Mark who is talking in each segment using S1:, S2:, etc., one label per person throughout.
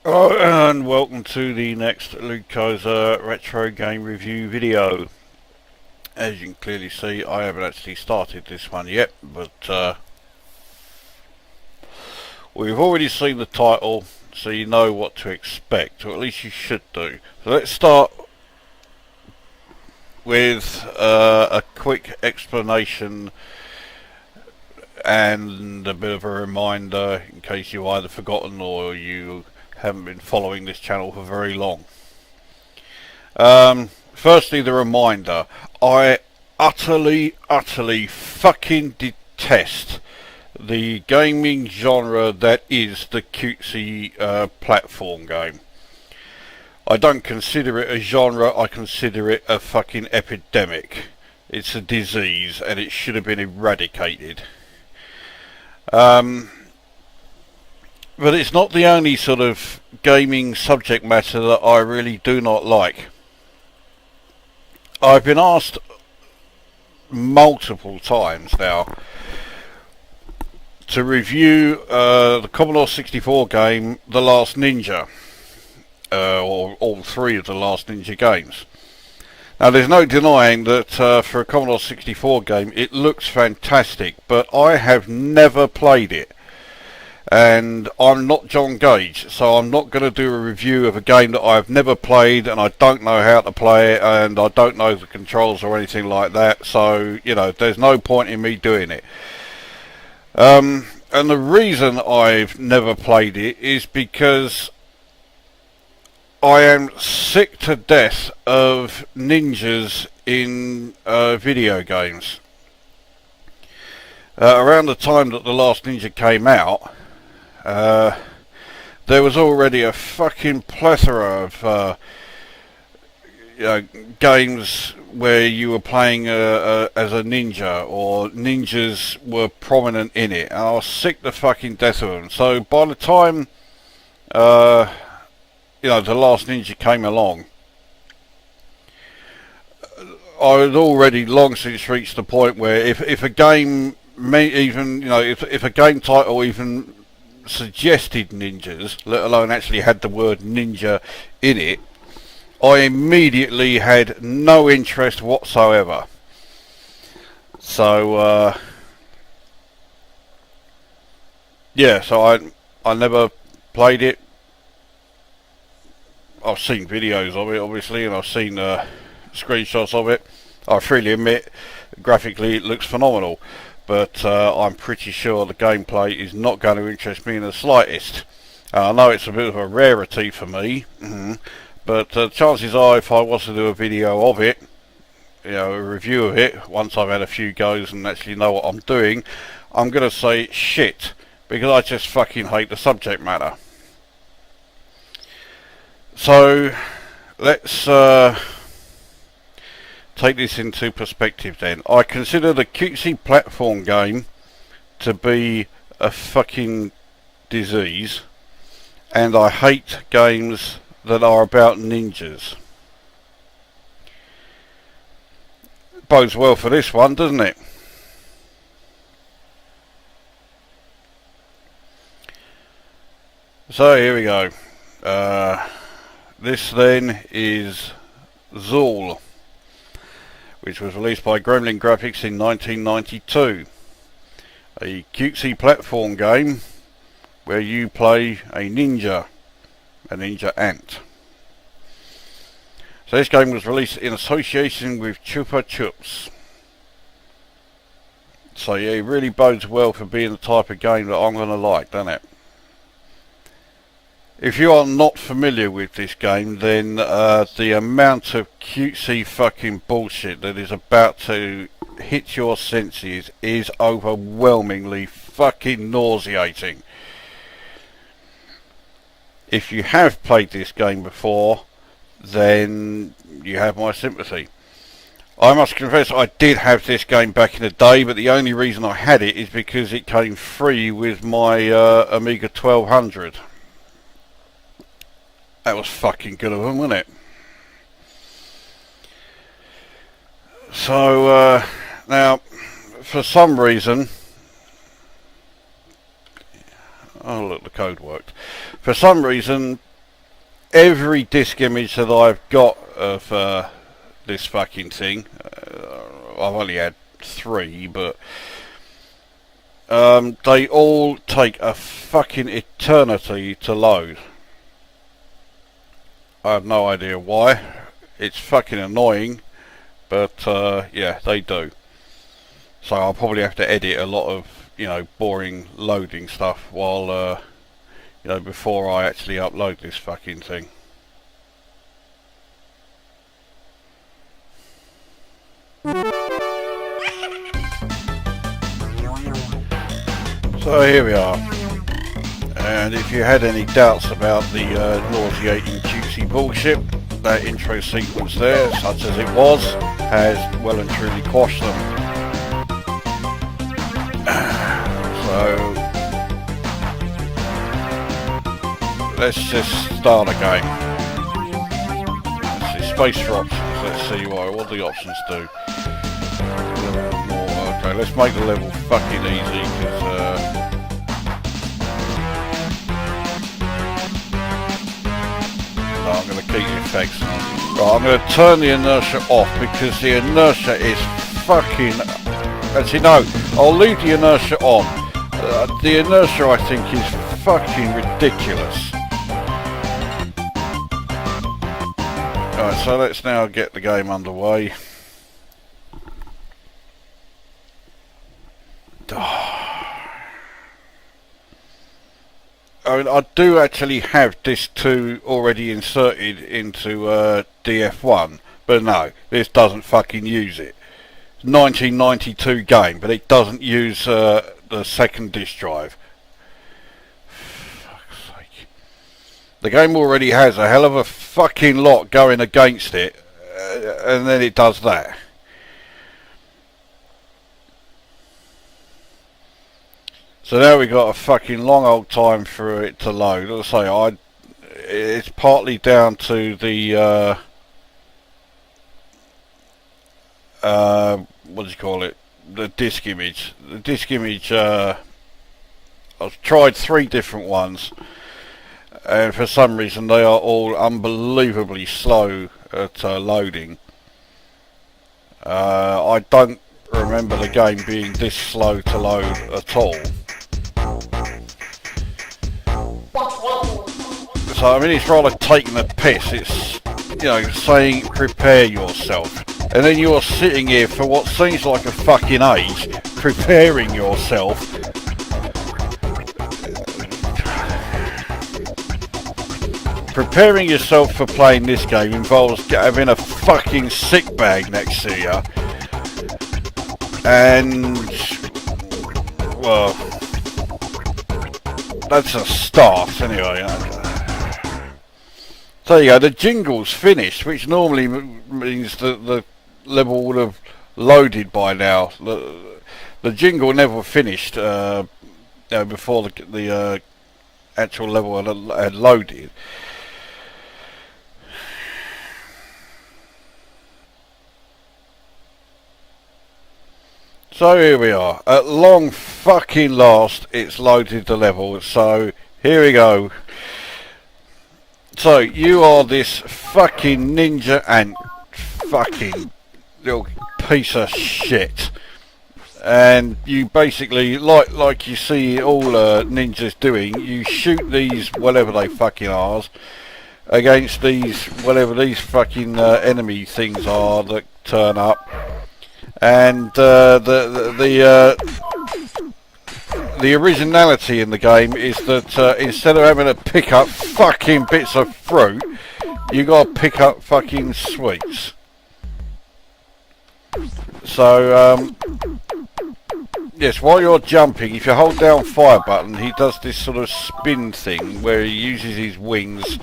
S1: Hello and welcome to the next Lukozer retro game review video. As you can clearly see, I haven't actually started this one yet, but we've already seen the title, so you know what to expect, or at least you should do. So let's start with a quick explanation and a bit of a reminder in case you've either forgotten or you haven't been following this channel for very long. Firstly, the reminder. I utterly fucking detest the gaming genre that is the cutesy platform game. I don't consider it a genre, I consider it a fucking epidemic. It's a disease and it should have been eradicated. But it's not the only sort of gaming subject matter that I really do not like. I've been asked multiple times now to review the Commodore 64 game The Last Ninja, or all three of the Last Ninja games. Now there's no denying that for a Commodore 64 game it looks fantastic, but I have never played it. And I'm not John Gage, so I'm not going to do a review of a game that I've never played and I don't know how to play it and I don't know the controls or anything like that, so, you know, there's no point in me doing it. And the reason I've never played it is because I am sick to death of ninjas in video games. Around the time that The Last Ninja came out, there was already a fucking plethora of games where you were playing as a ninja, or ninjas were prominent in it, and I was sick to fucking death of them. So by the time The Last Ninja came along, I had already long since reached the point where if a game if a game title even suggested ninjas, let alone actually had the word ninja in it, I immediately had no interest whatsoever. So so I never played it. I've seen videos of it obviously, and I've seen screenshots of it. I freely admit graphically it looks phenomenal, but I'm pretty sure the gameplay is not going to interest me in the slightest. I know it's a bit of a rarity for me, but chances are if I was to do a video of it, a review of it, once I've had a few goes and actually know what I'm doing, I'm going to say shit, because I just fucking hate the subject matter. So let's take this into perspective then. I consider the cutesy platform game to be a fucking disease, and I hate games that are about ninjas. Bodes well for this one, doesn't it? So here we go. This then is Zool, which was released by Gremlin Graphics in 1992. A cutesy platform game where you play a ninja ant. So this game was released in association with Chupa Chups. So yeah, it really bodes well for being the type of game that I'm going to like, doesn't it? If you are not familiar with this game, then the amount of cutesy fucking bullshit that is about to hit your senses is overwhelmingly fucking nauseating. If you have played this game before, then you have my sympathy. I must confess I did have this game back in the day, but the only reason I had it is because it came free with my Amiga 1200. That was fucking good of them, wasn't it? So now, for some reason, oh look, the code worked. For some reason, every disk image that I've got of this fucking thing, I've only had 3, but they all take a fucking eternity to load. I have no idea why. It's fucking annoying, but yeah, they do. So I'll probably have to edit a lot of, you know, boring loading stuff while you know, before I actually upload this fucking thing. So here we are, and if you had any doubts about the nauseating cutesy bullshit, that intro sequence there, such as it was, has well and truly quashed them. So let's just start a game. Let's see, space for options. Let's see what the options do. Okay, let's make the level fucking easy, because no, I'm going to keep the effects on. Right, I'm going to turn the inertia off, because the inertia is fucking... Actually no, I'll leave the inertia on. The inertia, I think, is fucking ridiculous. Alright, so let's now get the game underway. I mean, I do actually have disc 2 already inserted into DF1, but no, this doesn't fucking use it. 1992 game, but it doesn't use the second disc drive. Fuck's sake. The game already has a hell of a fucking lot going against it, and then it does that. So now we got a fucking long old time for it to load. As I say, it's partly down to the what do you call it? The disk image. The disk image. I've tried 3 different ones, and for some reason they are all unbelievably slow at loading. I don't remember the game being this slow to load at all. So I mean, it's rather taking the piss. It's, you know, saying prepare yourself, and then you're sitting here for what seems like a fucking age preparing yourself. Preparing yourself for playing this game involves having a fucking sick bag next to you, and well, that's a start anyway. So you go, the jingle's finished, which normally means that the level would have loaded by now. The jingle never finished before the actual level had loaded. So here we are. At long fucking last, it's loaded the level. So here we go. So you are this fucking ninja ant fucking little piece of shit, and you basically, like you see all ninjas doing, you shoot these whatever they fucking are against these whatever these fucking enemy things are that turn up, and the originality in the game is that instead of having to pick up fucking bits of fruit, you gotta pick up fucking sweets. So yes, while you're jumping, if you hold down fire button, he does this sort of spin thing where he uses his wings,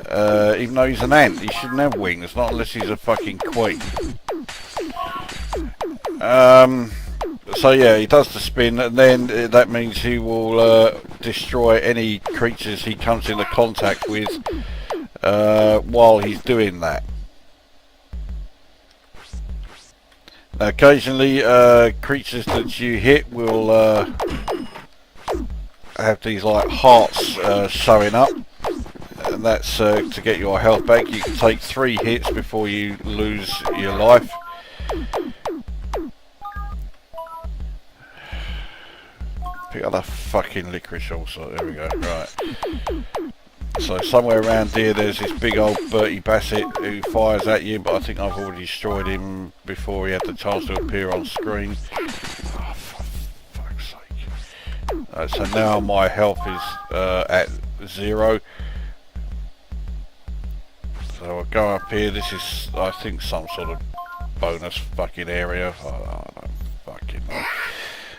S1: even though he's an ant. He shouldn't have wings, not unless he's a fucking queen. So yeah, he does the spin, and then that means he will destroy any creatures he comes into contact with while he's doing that. Occasionally creatures that you hit will have these like hearts showing up, and that's to get your health back. You can take 3 hits before you lose your life. Pick up that fucking licorice also. There we go. Right. So somewhere around here there's this big old Bertie Bassett who fires at you, but I think I've already destroyed him before he had the chance to appear on screen. Oh, for fuck's sake. So now my health is at 0. So I'll go up here. This is, I think, some sort of bonus fucking area. I don't fucking know.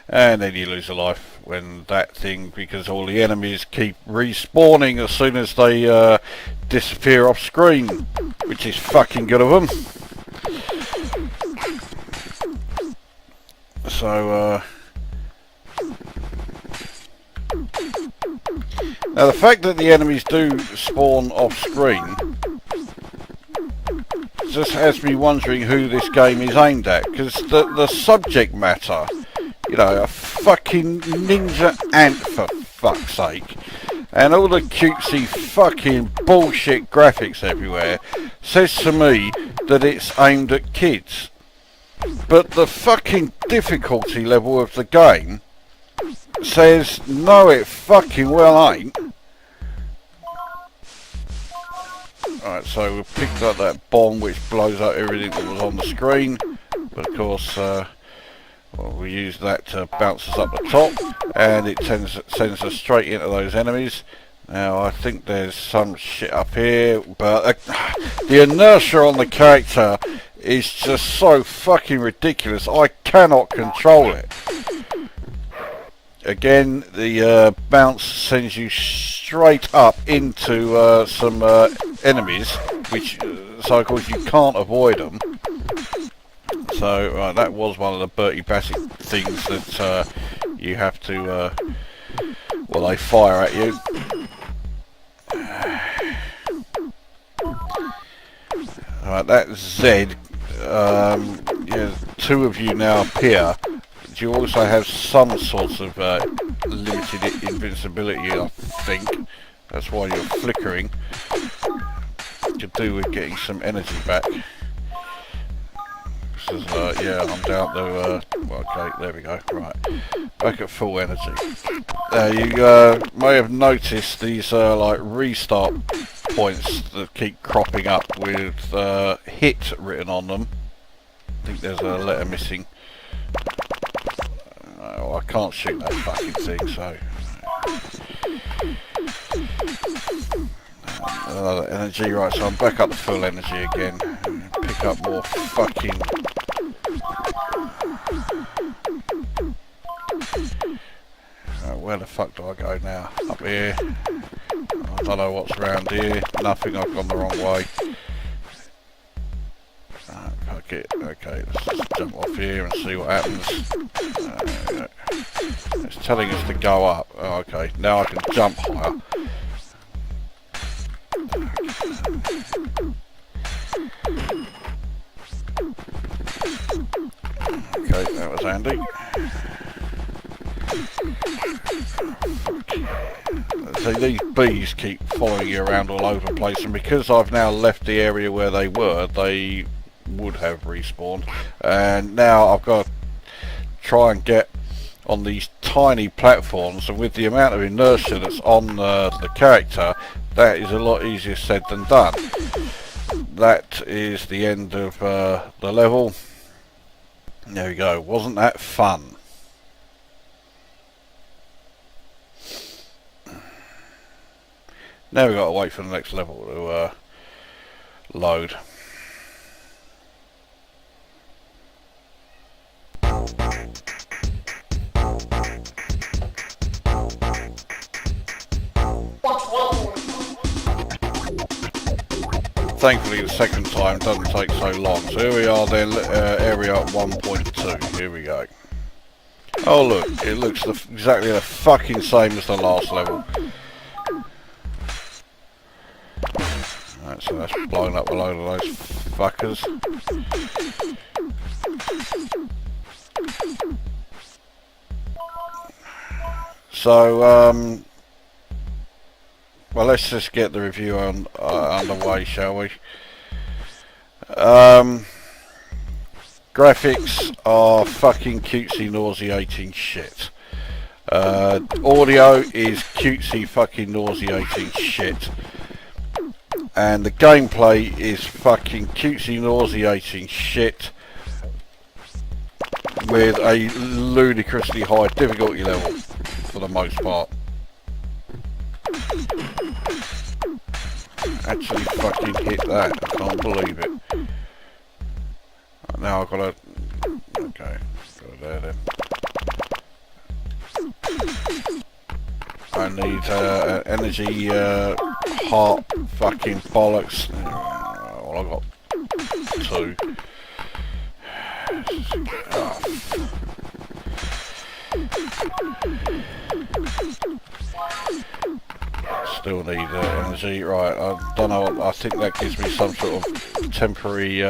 S1: And then you lose a life when that thing, because all the enemies keep respawning as soon as they disappear off screen, which is fucking good of them. So now the fact that the enemies do spawn off screen just has me wondering who this game is aimed at, because the subject matter, you know, a fucking ninja ant for fuck's sake, and all the cutesy fucking bullshit graphics everywhere says to me that it's aimed at kids. But the fucking difficulty level of the game says no, it fucking well ain't. Alright, so we've picked up that bomb which blows up everything that was on the screen, but of course well, we use that to bounce us up the top, and it sends us straight into those enemies. Now I think there's some shit up here, but the inertia on the character is just so fucking ridiculous. I cannot control it. Again, the bounce sends you straight up into some enemies, which so of course you can't avoid them. So that was one of the Bertie Bassett things that you have to, well, they fire at you. Right, that's Z. Yeah, 2 of you now appear. You also have some sorts of limited invincibility, I think. That's why you're flickering. Could do with getting some energy back. Yeah, I'm down to, okay, there we go, right, back at full energy. You may have noticed these like restart points that keep cropping up with hit written on them. I think there's a letter missing. I can't shoot that fucking thing, so... Another energy, right, so I'm back up to full energy again. Pick up more fucking... where the fuck do I go now? Up here. I don't know what's around here. Nothing, I've gone the wrong way. Fuck it. Okay, let's just jump off here and see what happens. It's telling us to go up. Oh, okay, now I can jump higher. Okay, that was handy. See, these bees keep following you around all over the place, and because I've now left the area where they were, they would have respawned, and now I've got to try and get on these tiny platforms, and with the amount of inertia that's on the character, that is a lot easier said than done. That is the end of the level. There we go. Wasn't that fun? Now we've got to wait for the next level to load. Thankfully the second time doesn't take so long. So here we are then, area 1.2, here we go. Oh look, it looks exactly the fucking same as the last level. Right, so that's blowing up a load of those fuckers. So, well, let's just get the review on underway, shall we? Graphics are fucking cutesy, nauseating shit. Audio is cutesy, fucking nauseating shit. And the gameplay is fucking cutesy, nauseating shit with a ludicrously high difficulty level for the most part. Actually fucking hit that, I can't believe it. Now I've got to... okay, got it there then. I need energy, heart, fucking bollocks. Well, I've got 2. Oh. Still need energy, right? I don't know. I think that gives me some sort of temporary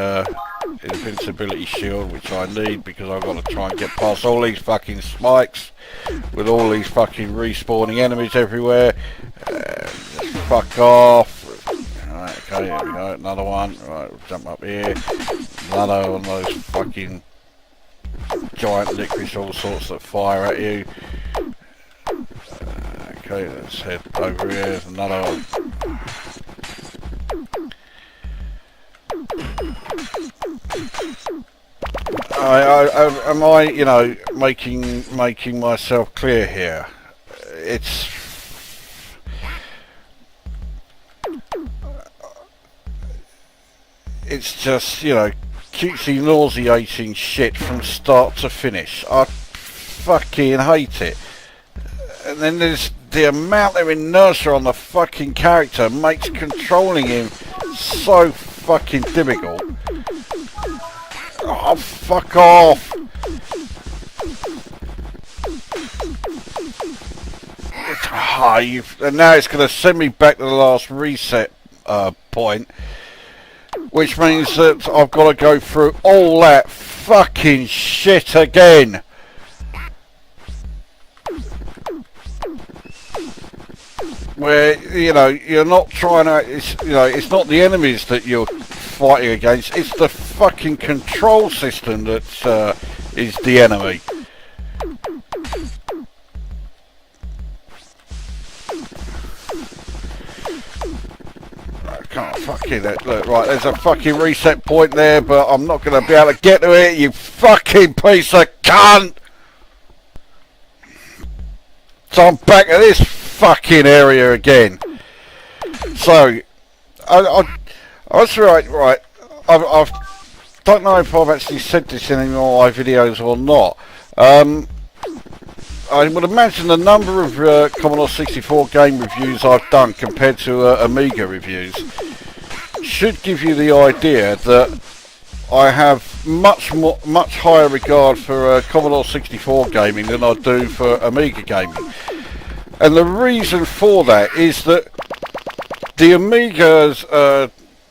S1: invincibility shield, which I need because I've got to try and get past all these fucking spikes with all these fucking respawning enemies everywhere. Just fuck off. Right, okay, here we go. Another one. Right, we'll jump up here. Another one of those fucking giant licorice all sorts that fire at you. Okay, let's head over here. There's another one. Am I, you know, making myself clear here? It's just, you know, cutesy, nauseating shit from start to finish. I fucking hate it. And then there's the amount of inertia on the fucking character makes controlling him so fucking difficult. Oh, fuck off! And now it's going to send me back to the last reset point, which means that I've got to go through all that fucking shit again. Where, you know, you're not trying to, it's not the enemies that you're fighting against, it's the fucking control system that is the enemy. I can't fucking, look, right, there's a fucking reset point there, but I'm not going to be able to get to it, you fucking piece of cunt! So I'm back at this fucking area again. So, that's right. I don't know if I've actually said this in any of my videos or not. I would imagine the number of Commodore 64 game reviews I've done compared to Amiga reviews should give you the idea that I have much higher regard for Commodore 64 gaming than I do for Amiga gaming. And the reason for that is that the Amiga's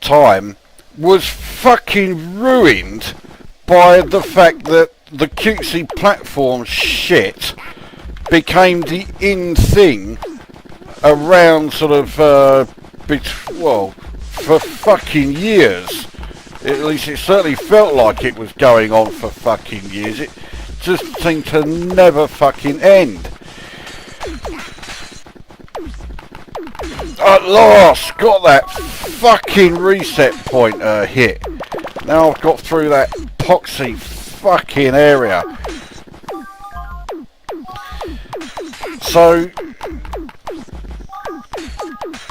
S1: time was fucking ruined by the fact that the cutesy platform shit became the in thing around sort of, well, for fucking years. At least it certainly felt like it was going on for fucking years. It just seemed to never fucking end. At last, got that fucking reset point hit. Now I've got through that poxy fucking area. So,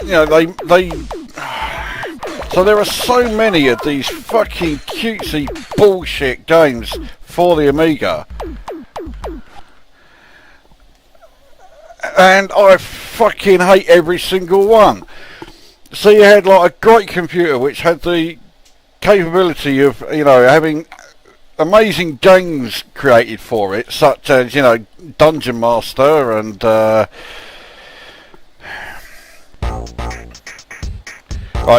S1: you know, so there are so many of these fucking cutesy bullshit games for the Amiga. And I fucking hate every single one. So you had like a great computer which had the capability of, you know, having amazing games created for it, such as, you know, Dungeon Master and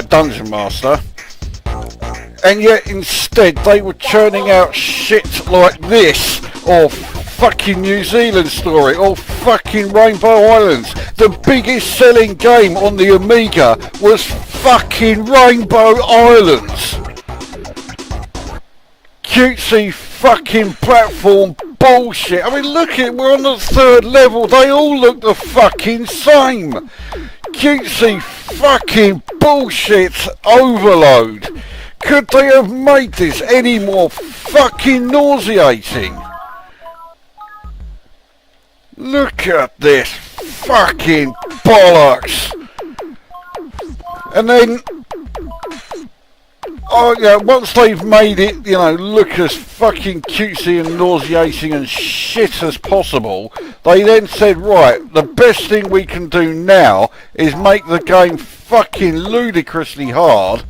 S1: Dungeon Master, and yet instead they were churning out shit like this, or fucking New Zealand Story, or fucking Rainbow Islands. the biggest selling game on the Amiga was fucking Rainbow Islands. Cutesy fucking platform bullshit. I mean, look at, we're on the 3rd level, they all look the fucking same. Cutesy fucking bullshit overload. Could they have made this any more fucking nauseating? Look at this fucking bollocks. And then, oh yeah, once they've made it, you know, look as fucking cutesy and nauseating and shit as possible, they then said, right, the best thing we can do now is make the game fucking ludicrously hard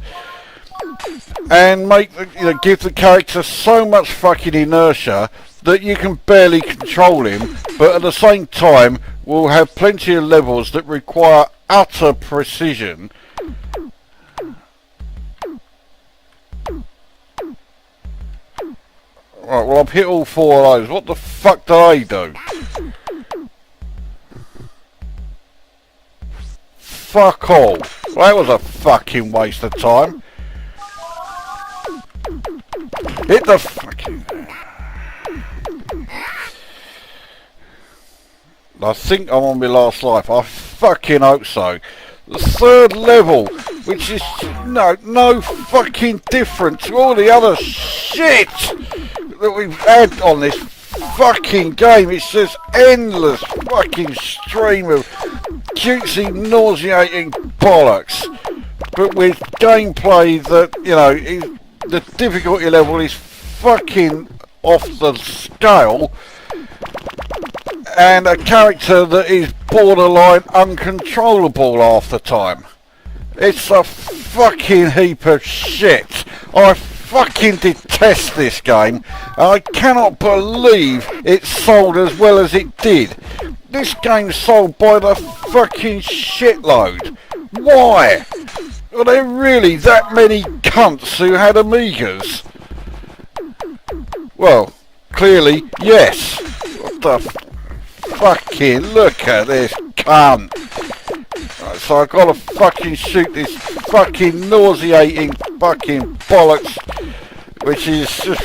S1: and make the, you know, give the character so much fucking inertia that you can barely control him, but at the same time we'll have plenty of levels that require utter precision. Right, well, I've hit all 4 of those. What the fuck do they do? Fuck all. Well, that was a fucking waste of time. Hit the fucking... I think I'm on my last life. I fucking hope so. The 3rd level, which is no fucking different to all the other shit that we've had on this fucking game. It's just endless fucking stream of cutesy, nauseating bollocks, but with gameplay that, you know, the difficulty level is fucking off the scale, and a character that is borderline uncontrollable half the time. It's a fucking heap of shit. I fucking detest this game. I cannot believe it sold as well as it did. This game sold by the fucking shitload. Why? Are there really that many cunts who had Amigas? Well, clearly, yes. What the fucking look at this cunt. Right, so I've got to fucking shoot this fucking nauseating fucking bollocks, which is just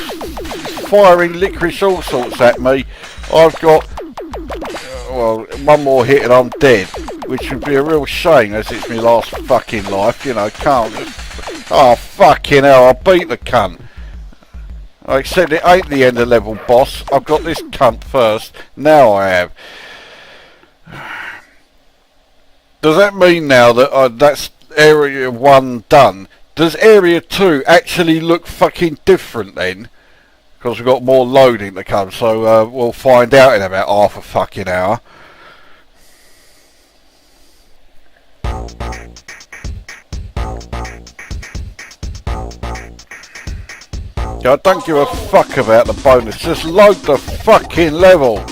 S1: firing licorice all sorts at me. I've got, well, 1 more hit and I'm dead, which would be a real shame as it's my last fucking life, you know, can't just, oh fucking hell, I beat the cunt. I accept it ain't the end of level boss. I've got this cunt first. Now I have. Does that mean now that that's area 1 done? Does area 2 actually look fucking different then? Because we've got more loading to come, so we'll find out in about half a fucking hour. I don't give a fuck about the bonus, just load the fucking level.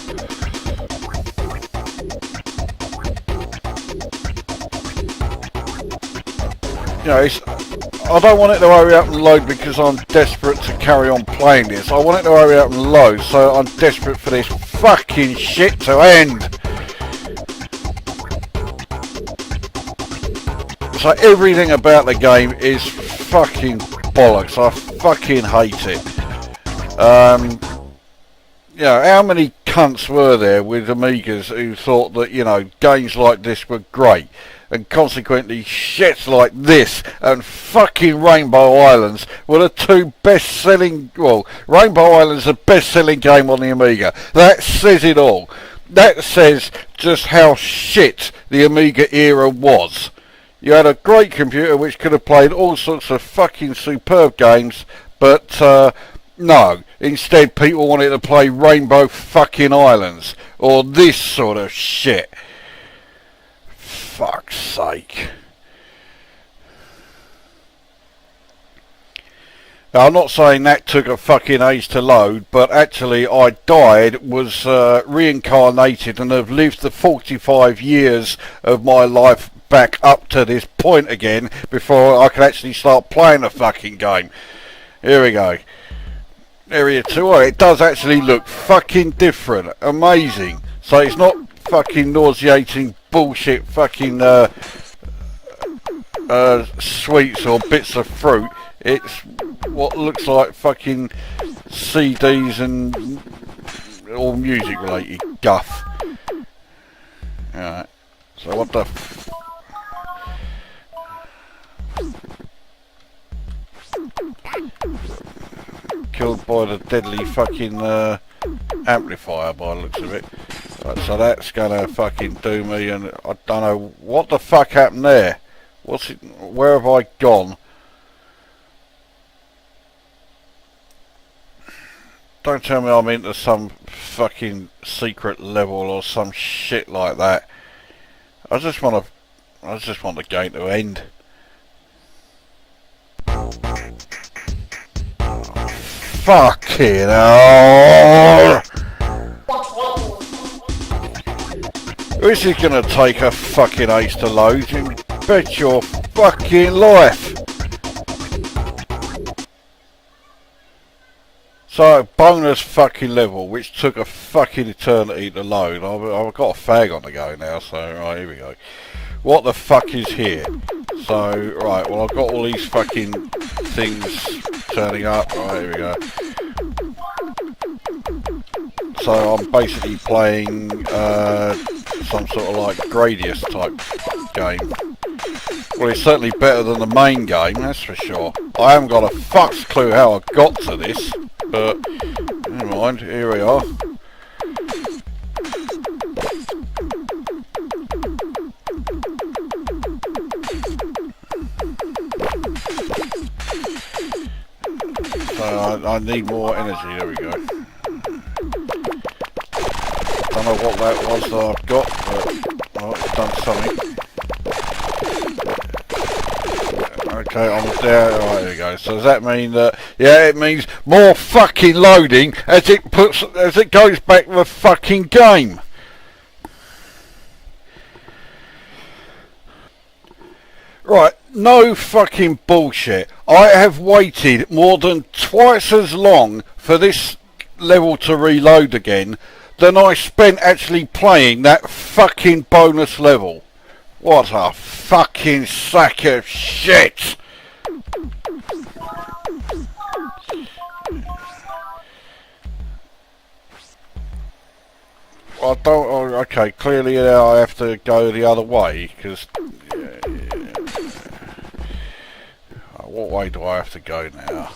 S1: You know, I don't want it to hurry up and load because I'm desperate to carry on playing this. I want it to hurry up and load, so I'm desperate for this fucking shit to end. So everything about the game is fucking bollocks. I fucking hate it. You know, how many cunts were there with Amigas who thought that, you know, games like this were great, and consequently shit like this and fucking Rainbow Islands were the 2 best-selling, well, Rainbow Islands the best-selling game on the Amiga. That says it all. That says just how shit the Amiga era was. You had a great computer which could have played all sorts of fucking superb games, but no. Instead, people wanted to play Rainbow fucking Islands or this sort of shit. Fuck's sake. Now, I'm not saying that took a fucking age to load, but actually I died, was reincarnated, and have lived the 45 years of my life back up to this point again before I can actually start playing the fucking game. Here we go. Area 2. Oh, it does actually look fucking different. Amazing. So it's not fucking nauseating bullshit fucking sweets or bits of fruit. It's what looks like fucking CDs and all music related guff. Alright, so what the killed by the deadly fucking amplifier by the looks of it. Right, so that's gonna fucking do me, and I don't know what the fuck happened there. What's it? Where have I gone? Don't tell me I'm into some fucking secret level or some shit like that. I just want the game to end. Fucking hell! This is gonna take a fucking ace to load, you bet your fucking life! So, bonus fucking level, which took a fucking eternity to load. I've got a fag on the go now, so right, here we go. What the fuck is here? So, right, well I've got all these fucking things turning up. Right, here we go. So I'm basically playing some sort of like Gradius type game. Well, it's certainly better than the main game, that's for sure. I haven't got a fuck's clue how I got to this, but never mind, here we are. So I need more energy, there we go. Don't know what that was that I've got, but well, it's done something. Okay, I'm there. Right, there we go. So does that mean that? Yeah, it means more fucking loading as it goes back to the fucking game. Right, no fucking bullshit. I have waited more than twice as long for this level to reload again than I spent actually playing that fucking bonus level. What a fucking sack of shit! I don't. Oh, okay, clearly now I have to go the other way because. What way do I have to go now?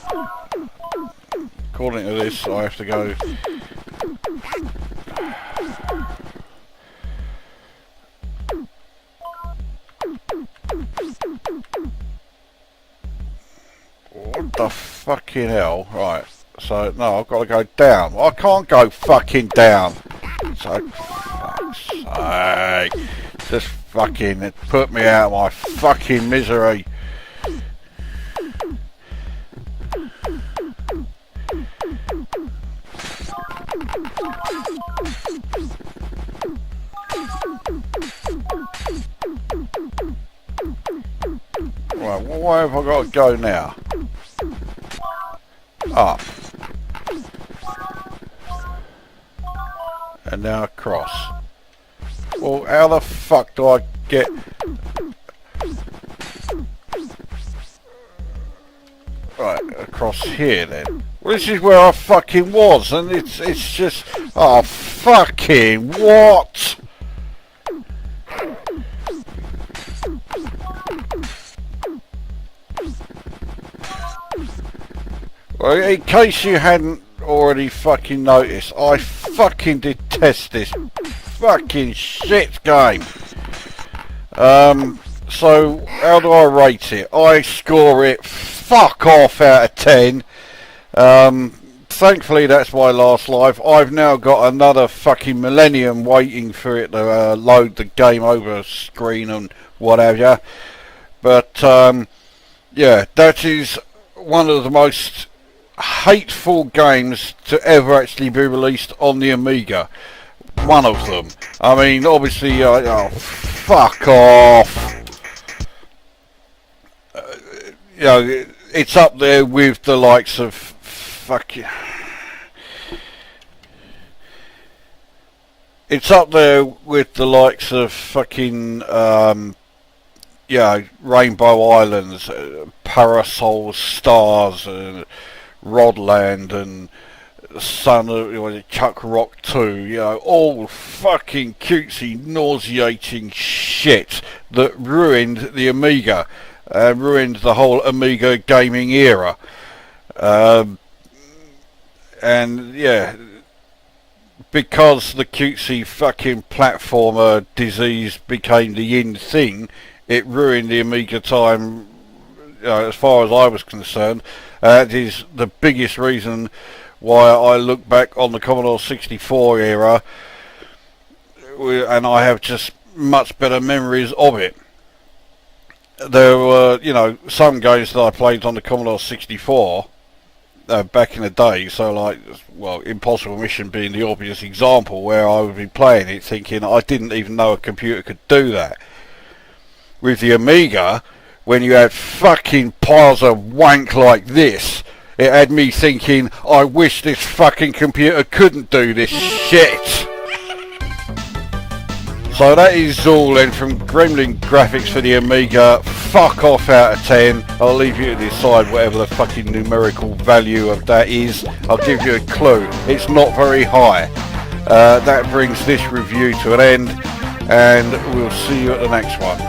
S1: According to this, I have to go. What the fucking hell? Right, so no, I've got to go down. I can't go fucking down. So, fuck's sake. Just fucking put me out of my fucking misery. Right, well, where have I got to go now? Up. And now across. Well, how the fuck do I get... Right, across here then. Well, this is where I fucking was, and it's just... Oh, fucking what? Well, in case you hadn't already fucking noticed, I fucking detest this fucking shit game. So how do I rate it? I score it fuck off out of 10. Thankfully that's my last life. I've now got another fucking millennium waiting for it to load the game over screen and what have you. But yeah, that is one of the most hateful games to ever actually be released on the Amiga. One of them. I mean, obviously, oh, fuck off. You know, it's up there with the likes of fucking... It's up there with the likes of fucking Rainbow Islands, Parasol Stars, Rodland, and Son of Chuck Rock 2, all fucking cutesy, nauseating shit that ruined the Amiga, ruined the whole Amiga gaming era. And yeah, because the cutesy fucking platformer disease became the in thing, it ruined the Amiga time, as far as I was concerned. That is the biggest reason why I look back on the Commodore 64 era, and I have just much better memories of it. There were, some games that I played on the Commodore 64 back in the day, so like, Impossible Mission being the obvious example, where I would be playing it thinking I didn't even know a computer could do that. With the Amiga, when you had fucking piles of wank like this, it had me thinking, I wish this fucking computer couldn't do this shit. So that is Zool then from Gremlin Graphics for the Amiga. Fuck off out of 10. I'll leave you to decide whatever the fucking numerical value of that is. I'll give you a clue. It's not very high. That brings this review to an end, and we'll see you at the next one.